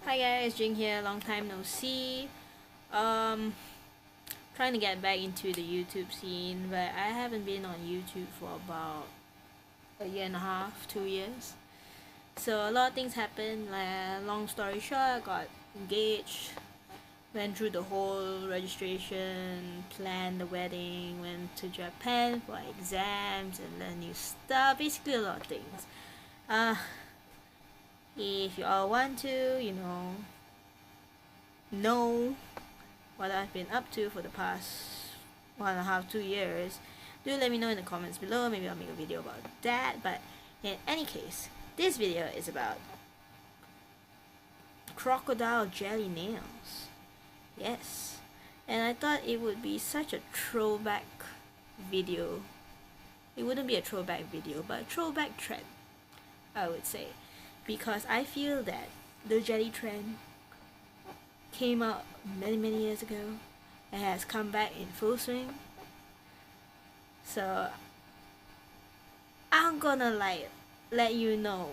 Hi guys, Jing here, long time no see. Trying to get back into the YouTube scene, but I haven't been on YouTube for about a year and a half, 2 years. So a lot of things happened. Like, long story short, I got engaged, went through the whole registration, planned the wedding, went to Japan for exams and learn new stuff. Basically a lot of things. If you all want to, know what I've been up to for the past 1.5, 2 years, do let me know in the comments below. Maybe I'll make a video about that. But in any case, this video is about crocodile jelly nails. Yes, and I thought it would be such a throwback video. It wouldn't be a throwback video, but a throwback trend, I would say, because I feel that the jelly trend came out many years ago and has come back in full swing. So I'm gonna let you know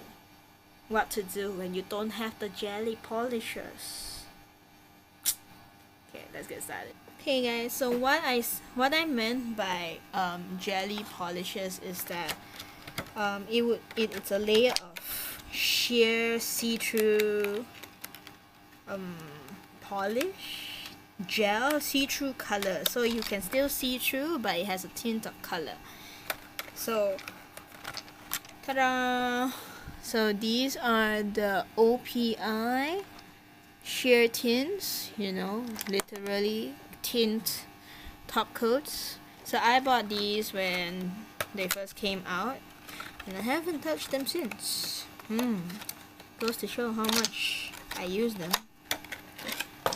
what to do when you don't have the jelly polishers. Okay, let's get started. Okay guys, so what I meant by jelly polishers is that it's a layer of sheer see-through polish gel, see-through color, so you can still see through but it has a tint of color. So ta-da! So these are the O.P.I sheer tints, literally tint top coats. So I bought these when they first came out and I haven't touched them since. Goes to show how much I use them.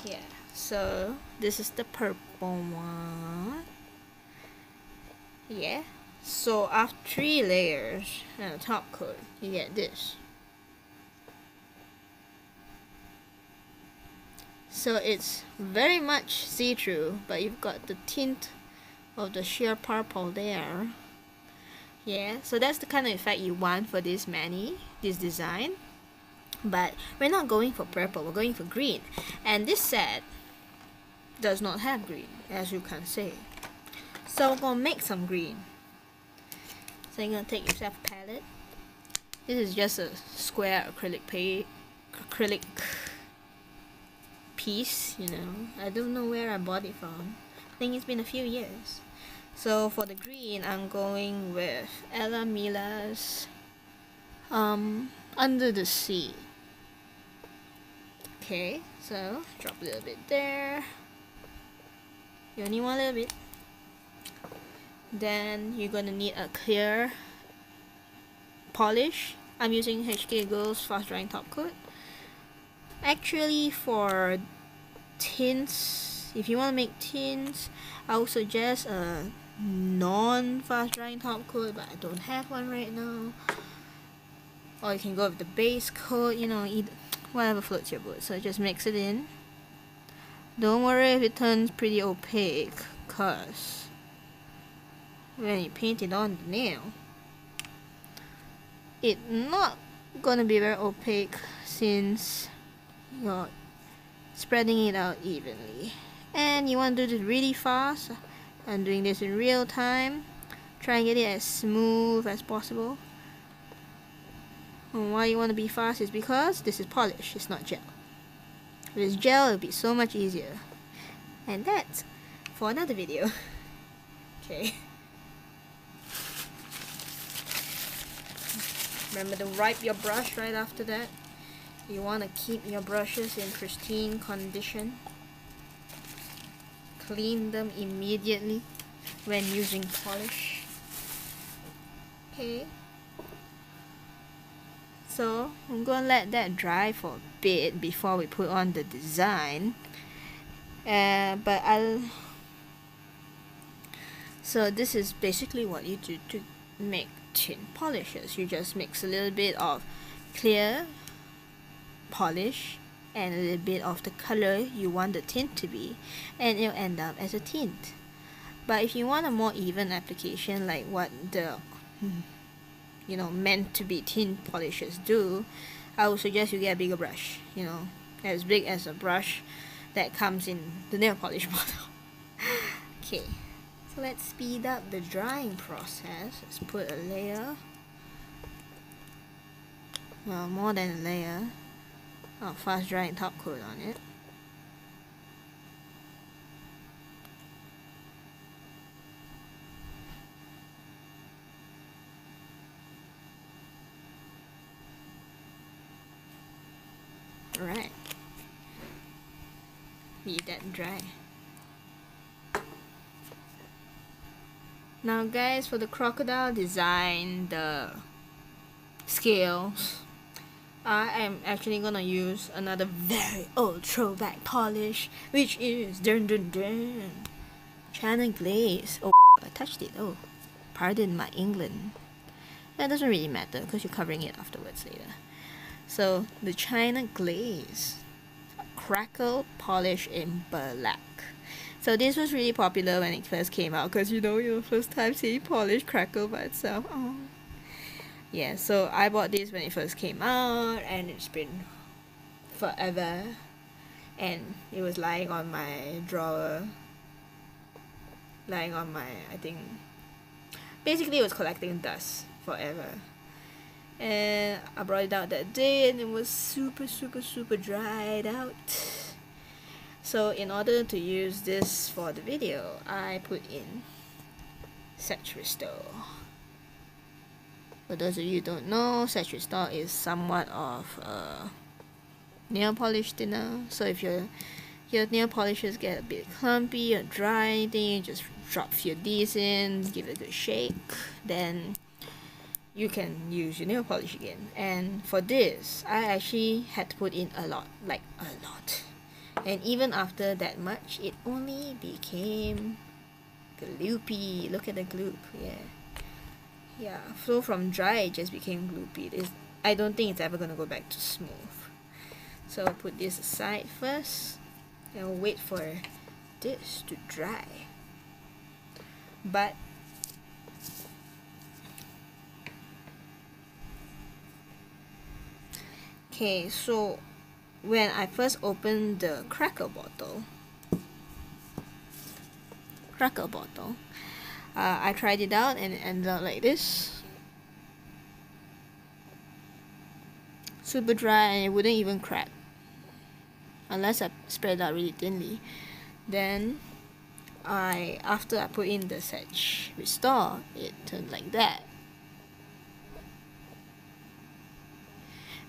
Yeah, so this is the purple one. Yeah, so after 3 layers and a top coat, you get this. So it's very much see-through, but you've got the tint of the sheer purple there. Yeah, so that's the kind of effect you want for this design. But we're not going for purple, we're going for green. And this set does not have green, as you can see. So we're gonna make some green. So you're gonna take yourself a palette. This is just a square acrylic piece, I don't know where I bought it from. I think it's been a few years. So for the green, I'm going with Mila's Under the Sea. Okay, so drop a little bit there. You only want a little bit. Then you're gonna need a clear polish. I'm using HK Gold's fast drying top coat. Actually, for tints, if you want to make tints, I would suggest a non-fast drying top coat, but I don't have one right now. Or you can go with the base coat, either, whatever floats your boat. So just mix it in. Don't worry if it turns pretty opaque, cause when you paint it on the nail, it's not gonna be very opaque since you're spreading it out evenly. And you want to do this really fast. I'm doing this in real time. Try and get it as smooth as possible. And why you want to be fast is because this is polish, it's not gel. If it's gel, it'll be so much easier. And that's for another video. Okay. Remember to wipe your brush right after that. You want to keep your brushes in pristine condition. Clean them immediately when using polish. Okay. So I'm gonna let that dry for a bit before we put on the design. So this is basically what you do to make tint polishes. You just mix a little bit of clear polish and a little bit of the color you want the tint to be, and it'll end up as a tint. But if you want a more even application, like what the meant to be tint polishers do, I would suggest you get a bigger brush. as big as a brush that comes in the nail polish bottle. Okay, so let's speed up the drying process. Let's put a layer, well, more than a layer of fast drying top coat on it. Alright, leave that dry. Now guys, for the crocodile design, the scales, I am actually gonna use another very old throwback polish, which is China Glaze. Oh, I touched it. Oh, pardon my England. That doesn't really matter because you're covering it afterwards later. So the China Glaze Crackle polish in black. So this was really popular when it first came out because you know, first time seeing polish crackle by itself. Oh. Yeah, so I bought this when it first came out and it's been forever, and it was lying on my drawer, I think, basically it was collecting dust forever. And I brought it out that day and it was super dried out. So in order to use this for the video, I put in Set Restore. For those of you who don't know, Set Restore is somewhat of a nail polish thinner. So if your nail polishes get a bit clumpy or dry, then you just drop a few of these in, give it a good shake, then you can use your nail polish again. And for this, I actually had to put in a lot, like a lot. And even after that much, it only became gloopy. Look at the gloop, yeah. So from dry, it just became gloopy. I don't think it's ever gonna go back to smooth. So I'll put this aside first, and we'll wait for this to dry. But okay, so when I first opened the crackle bottle, I tried it out and it ended up like this. Super dry, and it wouldn't even crack unless I spread it out really thinly. Then after I put in the Set Restore, it turned like that.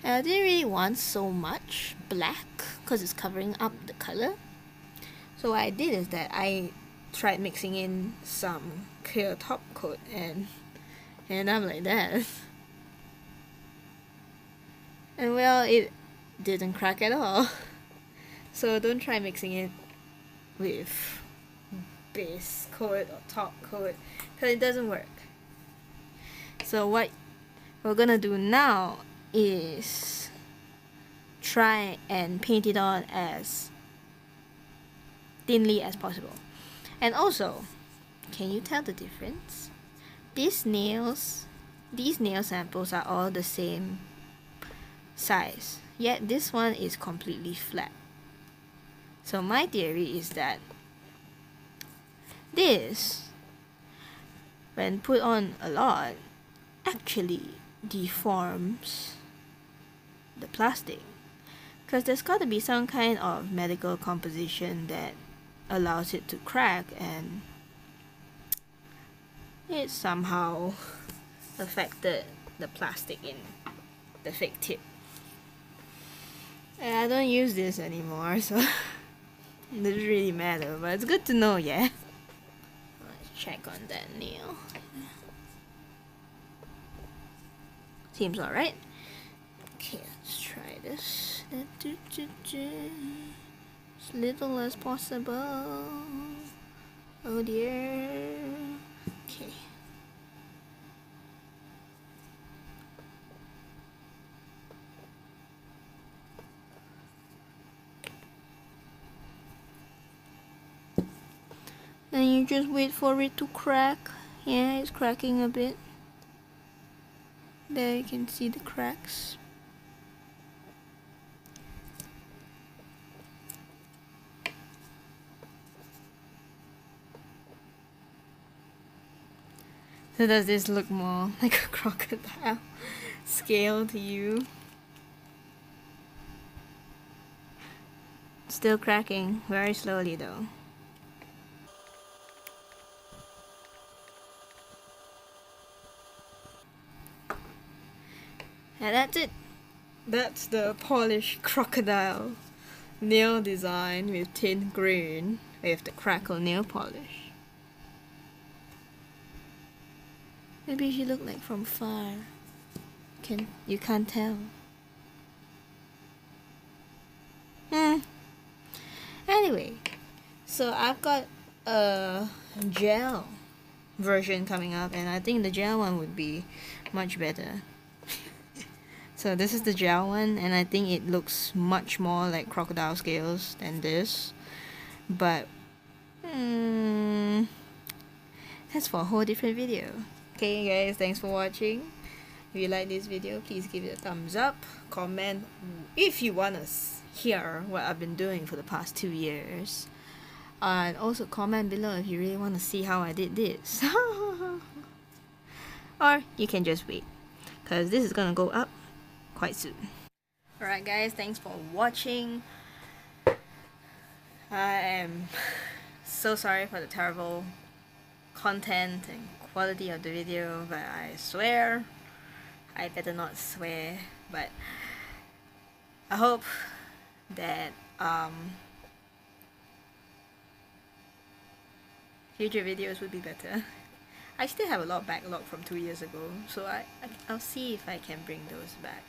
And I didn't really want so much black because it's covering up the color. So what I did is that I tried mixing in some clear top coat and I'm like that. And well, it didn't crack at all. So don't try mixing it with base coat or top coat because it doesn't work. So what we're gonna do now is try and paint it on as thinly as possible. And also, can you tell the difference? These nail samples are all the same size, yet this one is completely flat. So my theory is that this, when put on a lot, actually deforms the plastic, because there's got to be some kind of medical composition that allows it to crack, and it somehow affected the plastic in the fake tip. And I don't use this anymore, so it doesn't really matter, but it's good to know, yeah. Let's check on that nail. Seems alright. Okay, let's try this. As little as possible. Oh dear. Okay. Then you just wait for it to crack. Yeah, it's cracking a bit. There you can see the cracks. So does this look more like a crocodile scale to you? Still cracking, very slowly though. And that's it. That's the polished crocodile nail design with tint green with the crackle nail polish. Maybe she look like from far. You can't tell. Anyway, so I've got a gel version coming up, and I think the gel one would be much better. So this is the gel one, and I think it looks much more like crocodile scales than this. But that's for a whole different video. Okay guys, thanks for watching. If you like this video, please give it a thumbs up. Comment if you want to hear what I've been doing for the past 2 years. And also comment below if you really want to see how I did this. Or you can just wait, because this is gonna go up quite soon. Alright guys, thanks for watching. I am so sorry for the terrible content and quality of the video, but I swear I better not swear, but I hope that future videos will be better. I still have a lot of backlog from 2 years ago, so I'll see if I can bring those back.